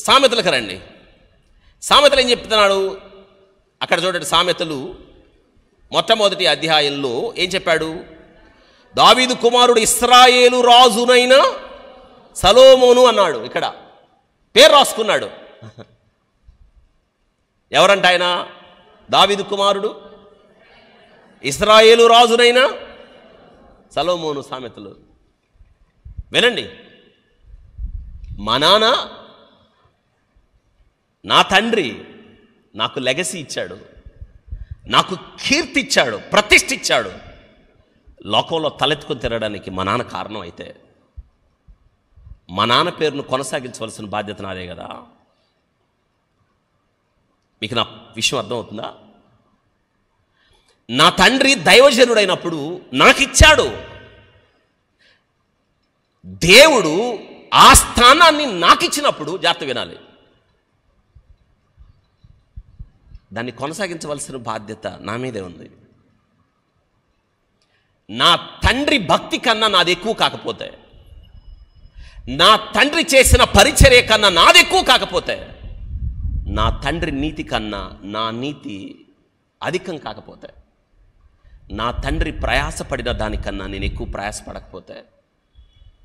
సామెతలకు రండి. సామెతలు ఏం చెప్తున్నాడు అక్కడ చూడండి. సామెతలు మొట్టమొదటి అధ్యాయంలో ఏం చెప్పాడు? దావీదు కుమారుడు ఇశ్రాయేలు రాజునైన సొలొమోను అన్నాడు. ఇక్కడ పేరు రాసుకున్నాడు. ఎవరంట ఆయన? దావీదు కుమారుడు ఇశ్రాయేలు రాజునైన సొలొమోను. సామెతలు వినండి. మా నాన్న, నా తండ్రి నాకు లెగసీ ఇచ్చాడు, నాకు కీర్తి ఇచ్చాడు, ప్రతిష్ఠ ఇచ్చాడు. లోకంలో తలెత్తుకొని తిరగడానికి మా నాన్న కారణం అయితే మా నాన్న పేరును కొనసాగించవలసిన బాధ్యత నాదే కదా. మీకు నా విషయం అర్థమవుతుందా? నా తండ్రి దైవజనుడైనప్పుడు నాకిచ్చాడు. దేవుడు ఆ స్థానాన్ని నాకిచ్చినప్పుడు జాగ్రత్త వినాలి. దాన్ని కొనసాగించవలసిన బాధ్యత నా మీదే ఉంది. నా తండ్రి భక్తి కన్నా నాది ఎక్కువ కాకపోతే, నా తండ్రి చేసిన పరిచర్య కన్నా నాది ఎక్కువ కాకపోతే, నా తండ్రి నీతి కన్నా నా నీతి అధికం కాకపోతే, నా తండ్రి ప్రయాసపడిన దానికన్నా నేను ఎక్కువ ప్రయాసపడకపోతే,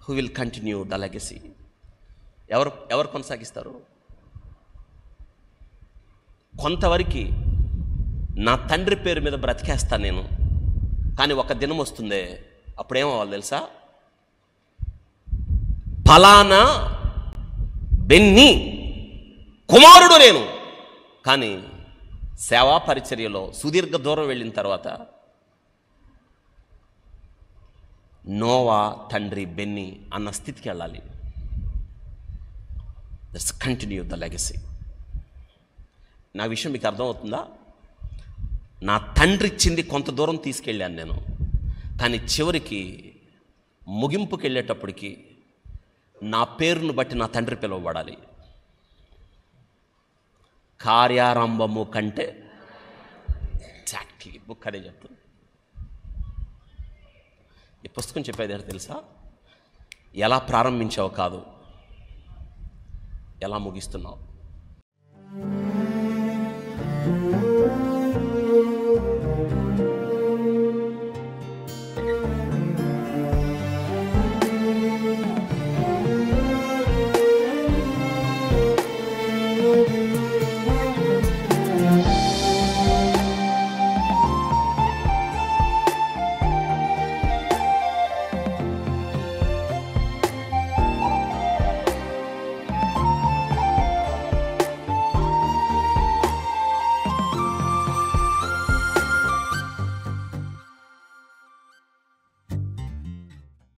who will continue the legacy? ఎవరు కొనసాగిస్తారు? కొంతవరకు నా తండ్రి పేరు మీద బ్రతికేస్తాను నేను. కానీ ఒక దినం వస్తుందే, అప్పుడేమవ్వాలి తెలుసా? ఫలానా బెన్నీ కుమారుడు నేను. కానీ సేవా పరిచర్యలో సుదీర్ఘ దూరం వెళ్ళిన తర్వాత నోవా తండ్రి బెన్నీ అన్న స్థితికి వెళ్ళాలి. That's continue the legacy. నా విషయం మీకు అర్థమవుతుందా? నా తండ్రి ఇచ్చింది కొంత దూరం తీసుకెళ్ళాను నేను, కానీ చివరికి ముగింపుకి వెళ్ళేటప్పటికి నా పేరును బట్టి నా తండ్రి పిలువబడాలి. కార్యారంభము కంటే ఎగ్జాక్ట్లీ బుక్ అదే చెప్తుంది. ఈ పుస్తకం చెప్పేది ఏంటో తెలుసా? ఎలా ప్రారంభించావు కాదు, ఎలా ముగిస్తున్నావు.